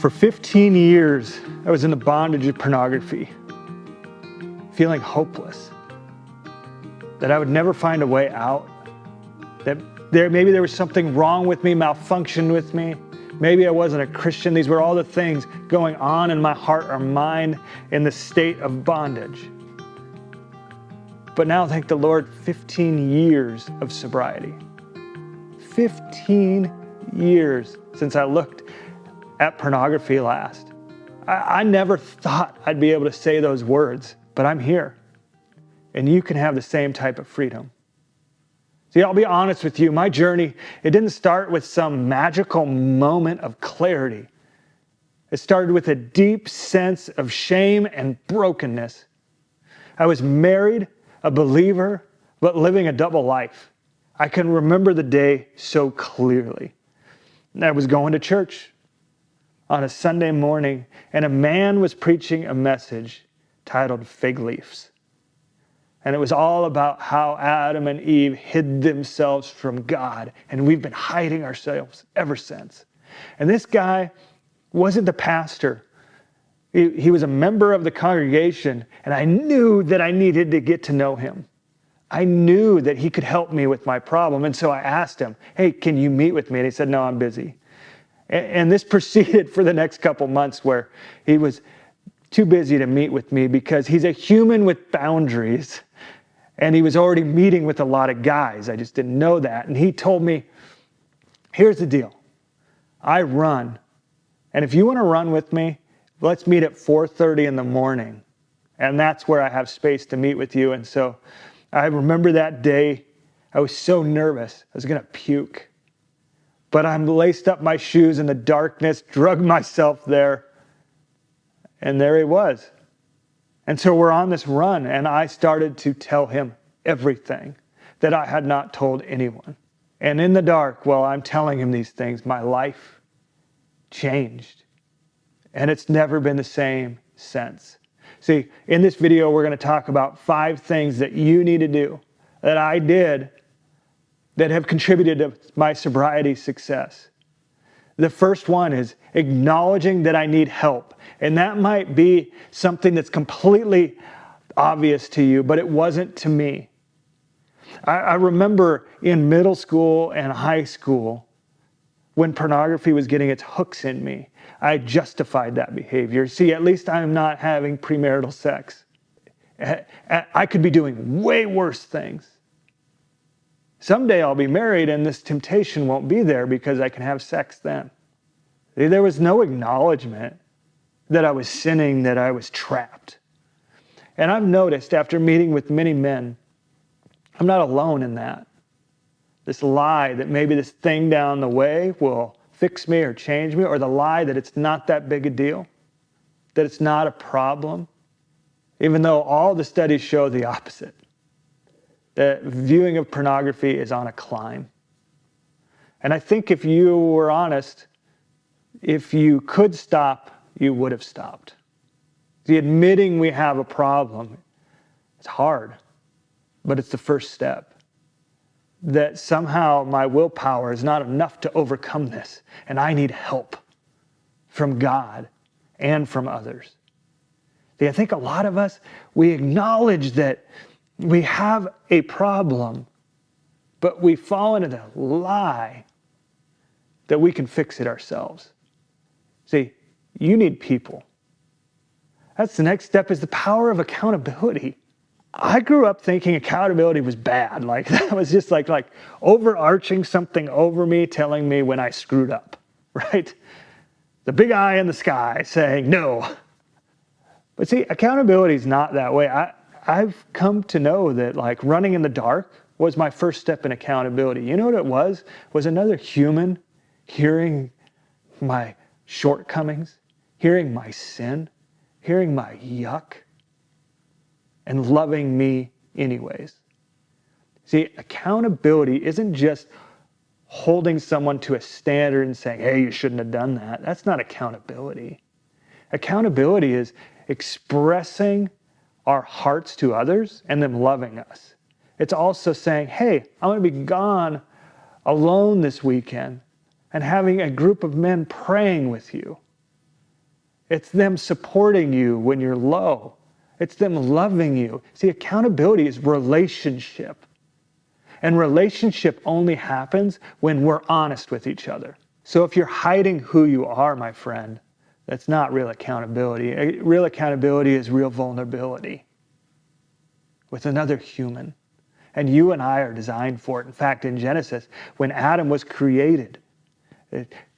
For 15 years, I was in the bondage of pornography, feeling hopeless, that I would never find a way out, that maybe there was something wrong with me, malfunctioned with me. Maybe I wasn't a Christian. These were all the things going on in my heart or mind in the state of bondage. But now, thank the Lord, 15 years of sobriety. 15 years since I looked at pornography last. I never thought I'd be able to say those words, but I'm here. And you can have the same type of freedom. See, I'll be honest with you, my journey, it didn't start with some magical moment of clarity. It started with a deep sense of shame and brokenness. I was married, a believer, but living a double life. I can remember the day so clearly. I was going to church on a Sunday morning, and a man was preaching a message titled Fig Leaves. And it was all about how Adam and Eve hid themselves from God, and we've been hiding ourselves ever since. And this guy wasn't the pastor. He was a member of the congregation, and I knew that I needed to get to know him. I knew that he could help me with my problem, and so I asked him, hey, can you meet with me? And he said, no, I'm busy. And this proceeded for the next couple months where he was too busy to meet with me because he's a human with boundaries. And he was already meeting with a lot of guys. I just didn't know that. And he told me, here's the deal. I run. And if you want to run with me, let's meet at 4:30 in the morning. And that's where I have space to meet with you. And so I remember that day, I was so nervous. I was going to puke. But I laced up my shoes in the darkness, drugged myself there. And there he was. And so we're on this run, and I started to tell him everything that I had not told anyone. And in the dark, while I'm telling him these things, my life changed. And it's never been the same since. See, in this video, we're going to talk about 5 things that you need to do, that I did, that have contributed to my sobriety success. The first one is acknowledging that I need help. And that might be something that's completely obvious to you, but it wasn't to me. I remember in middle school and high school, when pornography was getting its hooks in me, I justified that behavior. See, at least I'm not having premarital sex. I could be doing way worse things. Someday I'll be married and this temptation won't be there because I can have sex then. There was no acknowledgement that I was sinning, that I was trapped. And I've noticed after meeting with many men, I'm not alone in that. This lie that maybe this thing down the way will fix me or change me, or the lie that it's not that big a deal, that it's not a problem, even though all the studies show the opposite. The viewing of pornography is on a climb. And I think if you were honest, if you could stop, you would have stopped. The admitting we have a problem, it's hard, but it's the first step. That somehow my willpower is not enough to overcome this, and I need help from God and from others. See, I think a lot of us, we acknowledge that we have a problem, but we fall into the lie that we can fix it ourselves. See, you need people. That's the next step, is the power of accountability. I grew up thinking accountability was bad. Like that was just like overarching something over me, telling me when I screwed up, right? The big eye in the sky saying no. But see, accountability is not that way. I've come to know that like running in the dark was my first step in accountability. You know what it was? Was another human hearing my shortcomings, hearing my sin, hearing my yuck, and loving me anyways. See, accountability isn't just holding someone to a standard and saying, hey, you shouldn't have done that. That's not accountability. Accountability is expressing our hearts to others and them loving us. It's also saying, hey, I'm going to be gone alone this weekend and having a group of men praying with you. It's them supporting you when you're low. It's them loving you. See, accountability is relationship. And relationship only happens when we're honest with each other. So if you're hiding who you are, my friend, that's not real accountability. Real accountability is real vulnerability with another human. And you and I are designed for it. In fact, in Genesis, when Adam was created,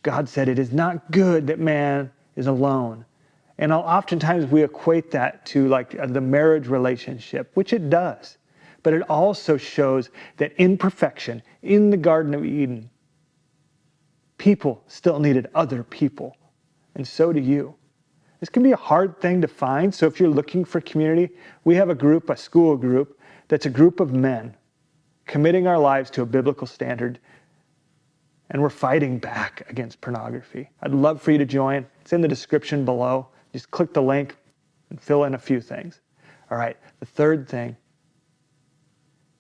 God said, it is not good that man is alone. And oftentimes we equate that to like the marriage relationship, which it does. But it also shows that in perfection, in the Garden of Eden, people still needed other people. And so do you. This can be a hard thing to find. So if you're looking for community, we have a group, a school group, that's a group of men committing our lives to a biblical standard. And we're fighting back against pornography. I'd love for you to join. It's in the description below. Just click the link and fill in a few things. All right, the third thing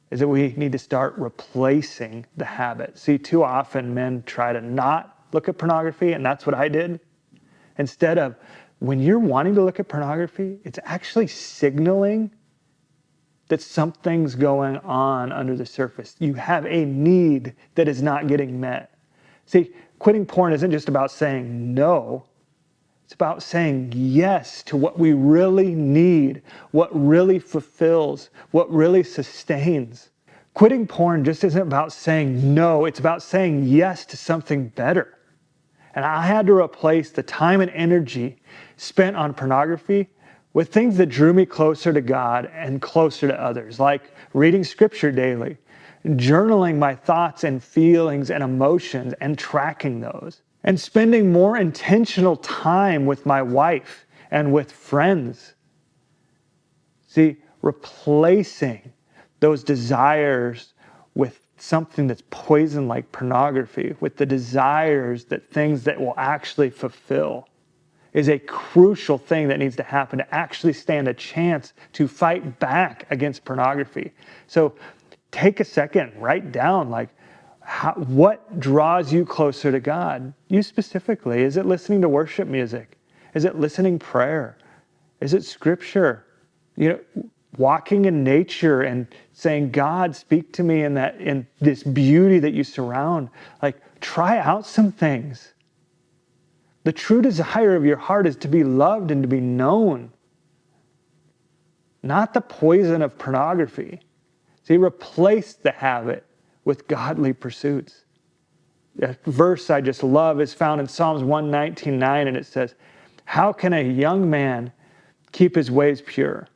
is that we need to start replacing the habit. See, too often men try to not look at pornography, and that's what I did. Instead of, when you're wanting to look at pornography, it's actually signaling that something's going on under the surface. You have a need that is not getting met. See, quitting porn isn't just about saying no. It's about saying yes to what we really need, what really fulfills, what really sustains. Quitting porn just isn't about saying no. It's about saying yes to something better. And I had to replace the time and energy spent on pornography with things that drew me closer to God and closer to others, like reading scripture daily, journaling my thoughts and feelings and emotions and tracking those, and spending more intentional time with my wife and with friends. See, replacing those desires with something that's poison like pornography, with the desires that things that will actually fulfill, is a crucial thing that needs to happen to actually stand a chance to fight back against pornography. So take a second, write down what draws you closer to God? You specifically. Is it listening to worship music? Is it listening prayer? Is it scripture? Walking in nature and saying, God, speak to me in this beauty that you surround. Try out some things. The true desire of your heart is to be loved and to be known, not the poison of pornography. See, replace the habit with godly pursuits. A verse I just love is found in Psalms 119:9, and it says, how can a young man keep his ways pure?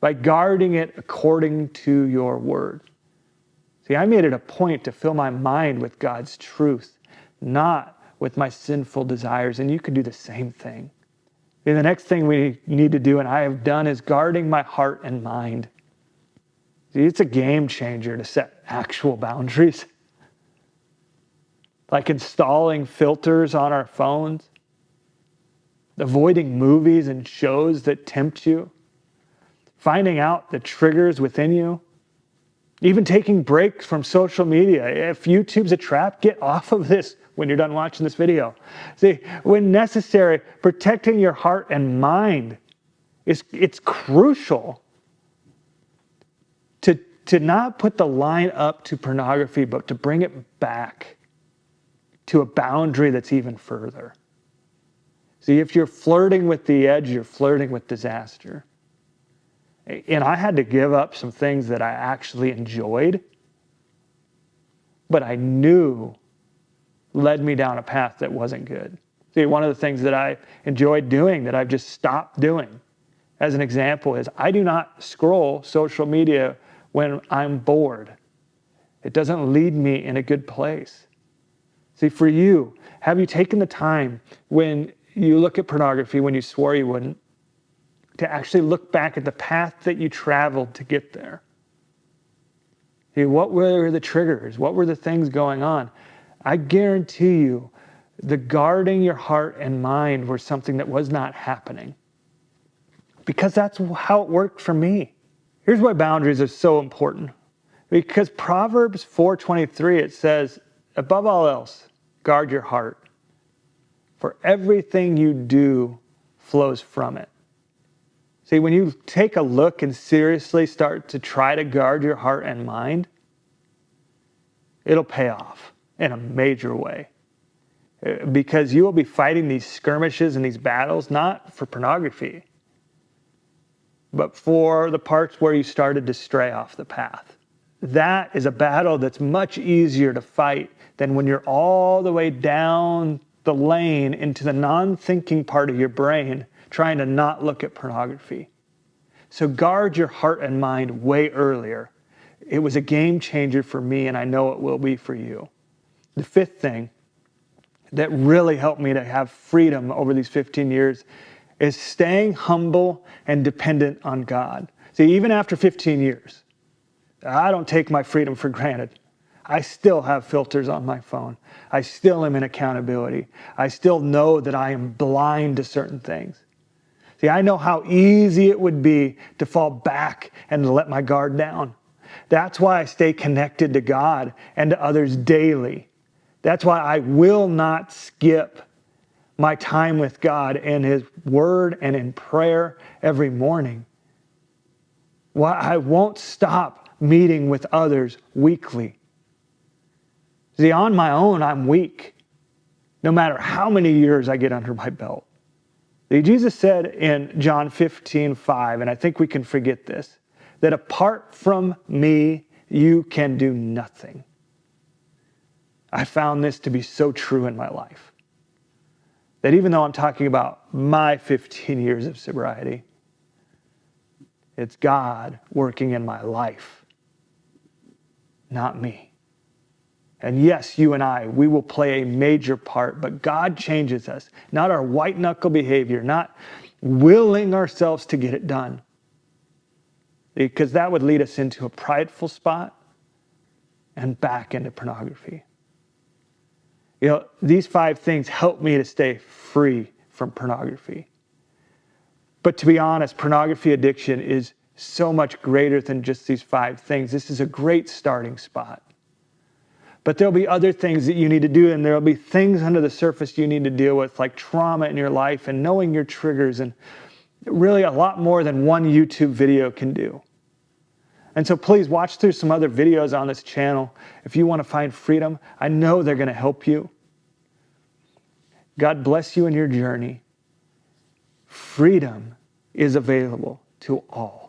By guarding it according to your word. See, I made it a point to fill my mind with God's truth, not with my sinful desires, and you can do the same thing. And the next thing we need to do, and I have done, is guarding my heart and mind. See, it's a game changer to set actual boundaries. Like installing filters on our phones, avoiding movies and shows that tempt you, finding out the triggers within you, even taking breaks from social media. If YouTube's a trap, get off of this when you're done watching this video. See, when necessary, protecting your heart and mind it's crucial to not put the line up to pornography, but to bring it back to a boundary that's even further. See, if you're flirting with the edge, you're flirting with disaster. And I had to give up some things that I actually enjoyed, but I knew led me down a path that wasn't good. See, one of the things that I enjoyed doing that I've just stopped doing, as an example, is I do not scroll social media when I'm bored. It doesn't lead me in a good place. See, for you, have you taken the time when you look at pornography, when you swore you wouldn't, to actually look back at the path that you traveled to get there? See, what were the triggers? What were the things going on? I guarantee you, the guarding your heart and mind were something that was not happening. Because that's how it worked for me. Here's why boundaries are so important. Because Proverbs 4:23, it says, above all else, guard your heart. For everything you do flows from it. See, when you take a look and seriously start to try to guard your heart and mind, it'll pay off in a major way. Because you will be fighting these skirmishes and these battles, not for pornography, but for the parts where you started to stray off the path. That is a battle that's much easier to fight than when you're all the way down the lane into the non-thinking part of your brain trying to not look at pornography. So guard your heart and mind way earlier. It was a game changer for me, and I know it will be for you. The fifth thing that really helped me to have freedom over these 15 years is staying humble and dependent on God. See, even after 15 years, I don't take my freedom for granted. I still have filters on my phone. I still am in accountability. I still know that I am blind to certain things. See, I know how easy it would be to fall back and to let my guard down. That's why I stay connected to God and to others daily. That's why I will not skip my time with God and His Word and in prayer every morning. Why I won't stop meeting with others weekly. See, on my own, I'm weak, no matter how many years I get under my belt. See, Jesus said in John 15:5, and I think we can forget this, that apart from me, you can do nothing. I found this to be so true in my life. That even though I'm talking about my 15 years of sobriety, it's God working in my life, not me. And yes, you and I, we will play a major part, but God changes us, not our white knuckle behavior, not willing ourselves to get it done. Because that would lead us into a prideful spot and back into pornography. You know, these 5 things help me to stay free from pornography. But to be honest, pornography addiction is so much greater than just these 5 things. This is a great starting spot. But there'll be other things that you need to do, and there'll be things under the surface you need to deal with, like trauma in your life and knowing your triggers, and really a lot more than one YouTube video can do. And so please watch through some other videos on this channel. If you want to find freedom, I know they're going to help you. God bless you in your journey. Freedom is available to all.